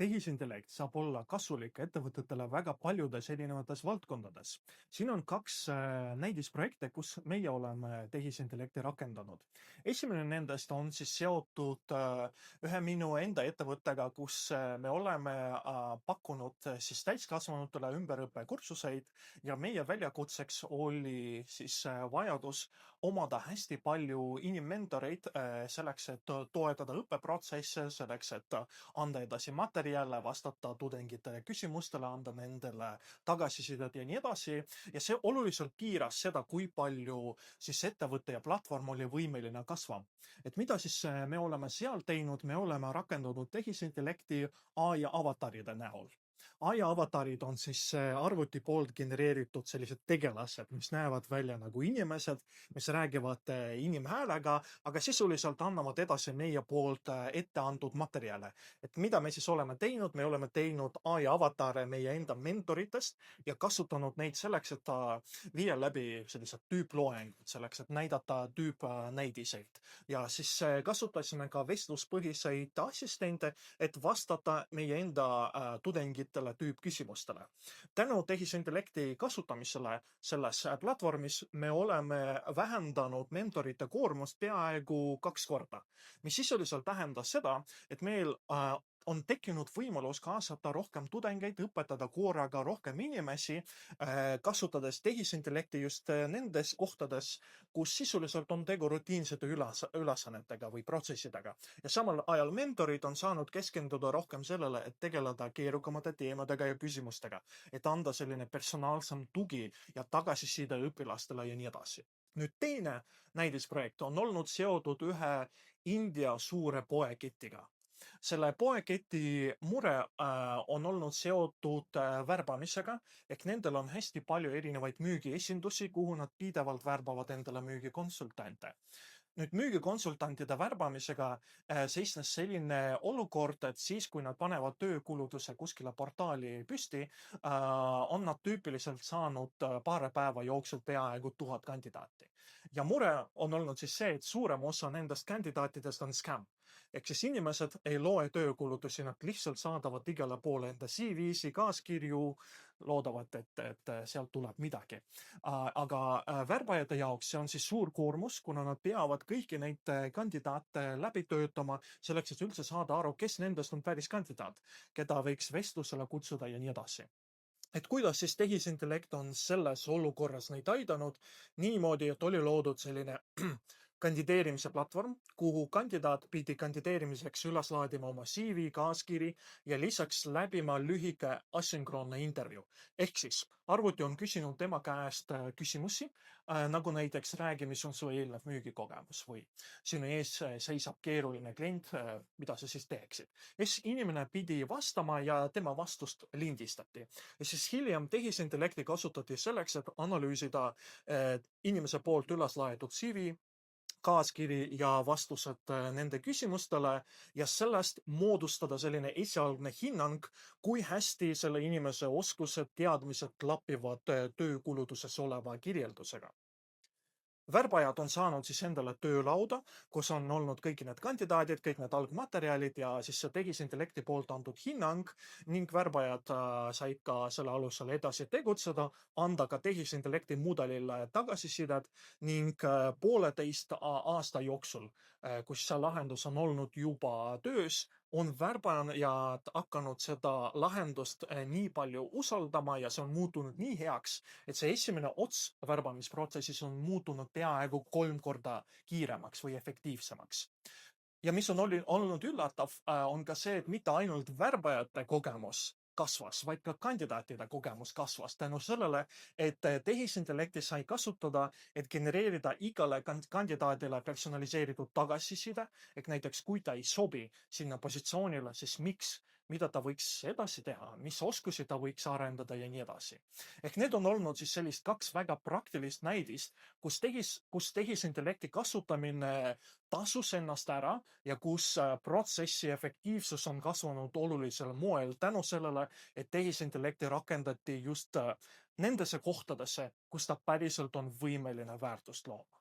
Tehisintellekt saab olla kasulik ettevõtetele väga paljudes erinevates valdkondades. Siin on kaks näidisprojekte, kus meie oleme tehisintellekti rakendanud. Esimene nendest on siis seotud ühe minu enda ettevõttega, kus me oleme pakkunud siis täiskasvanutele ümberõppekursuseid ja meie väljakutseks oli siis vajadus omada hästi palju inimmentoreid selleks, et toetada õppeprotsesse, selleks, et anda edasi materjale, vastata tudengite küsimustele, anda nendele tagasisidet ja nii edasi. Ja see oluliselt piiras seda, kui palju siis ettevõte ja platvorm oli võimeline kasvama. Et mida siis me oleme seal teinud, me oleme rakendanud tehisintellekti AI avataride näol. AI avatarid on siis arvuti poolt genereeritud sellised tegelased, mis näevad välja nagu inimesed, mis räägivad inimhäälega, aga sisuliselt annavad edasi meie poolt ette antud materjale. Et mida me siis oleme teinud? Me oleme teinud AI avatare meie enda mentoritest ja kasutanud neid selleks, et viia läbi sellised tüüploengud, selleks, et näidata tüüpnäidiseid. Ja siis kasutasime ka vestluspõhiseid assistente, et vastata meie enda tudengitele tüüpküsimustele. Tänu tehisintellekti kasutamisele selles platvormis me oleme vähendanud mentorite koormust peaaegu 2 korda, mis sisuliselt tähendas seda, et meil on tekkinud võimalus kaasata rohkem tudengeid, õpetada korraga rohkem inimesi, kasutades tehisintellekti just nendes kohtades, kus sisuliselt on tegu rutiinsete ülesannetega või protsessidega. Ja samal ajal mentorid on saanud keskenduda rohkem sellele, et tegeleda keerukamate teemadega ja küsimustega, et anda selline personaalsem tugi ja tagasiside õpilastele ja nii edasi. Nüüd teine näidisprojekt on olnud seotud ühe India suure poeketiga. Selle poeketi mure on olnud seotud värbamisega, ehk nendel on hästi palju erinevaid müügiesindusi, kuhu nad pidevalt värbavad endale müügikonsultante. Nüüd müügikonsultantide värbamisega seisnes selline olukord, et siis, kui nad panevad töökulutuse kuskile portaali püsti, on nad tüüpiliselt saanud paare päeva jooksul peaaegu 1000 kandidaati. Ja mure on olnud siis see, et suurem osa nendest kandidaatidest on scam. Ehk siis inimesed ei loe töökulutusi, nad lihtsalt saadavad igale poole enda CV-si, kaaskirju, loodavad, et sealt tuleb midagi. Aga värbajate jaoks see on siis suur koormus, kuna nad peavad kõiki neid kandidaate läbi töötama selleks, et üldse saada aru, kes nendest on päris kandidaat, keda võiks vestlusele kutsuda ja nii edasi. Et kuidas siis tehisintellekt on selles olukorras neid aidanud niimoodi, et oli loodud selline kandideerimise platvorm, kuhu kandidaat pidi kandideerimiseks üles laadima oma CV, kaaskiri ja lisaks läbima lühike asünkroonne intervjuu. Ehk siis arvuti on küsinud tema käest küsimusi, nagu näiteks räägi, mis on su eelnev müügikogemus või sinu ees seisab keeruline klient, mida sa siis teeksid. Ja siis inimene pidi vastama ja tema vastust lindistati. Ja siis hiljem tehisintellekti kasutati selleks, et analüüsida inimese poolt üles laetud CV, kaaskiri ja vastused nende küsimustele ja sellest moodustada selline esialgne hinnang, kui hästi selle inimese oskused, teadmised klapivad töökulutuses oleva kirjeldusega. Värbajad on saanud siis endale töölauda, kus on olnud kõik need kandidaadid, kõik need algmaterjalid ja siis see tehisintellekti poolt antud hinnang ning värbajad said ka selle alusel edasi tegutseda, anda ka tehisintellekti mudelile tagasisidet ning 1,5 aasta jooksul, kus see lahendus on olnud juba töös, on värbajad hakanud seda lahendust nii palju usaldama ja see on muutunud nii heaks, et see esimene ots värbamisprotsessis on muutunud peaaegu 3 korda kiiremaks või efektiivsemaks. Ja mis on olnud üllatav, on ka see, et mitte ainult värbajate kogemus kasvas, vaid ka kandidaatide kogemus kasvas tänu sellele, et tehisintellekti sai kasutada, et genereerida igale kandidaadile personaliseeritud tagasiside, ehk näiteks kui ta ei sobi sinna positsioonile, siis miks, mida ta võiks edasi teha, mis oskusi ta võiks arendada ja nii edasi. Ehk need on olnud siis sellist 2 väga praktilist näidist, kus tehisintellekti kasutamine tasus ennast ära ja kus protsessi efektiivsus on kasvanud olulisel moel tänu sellele, et tehisintellekti rakendati just nendesse kohtadesse, kus ta päriselt on võimeline väärtust looma.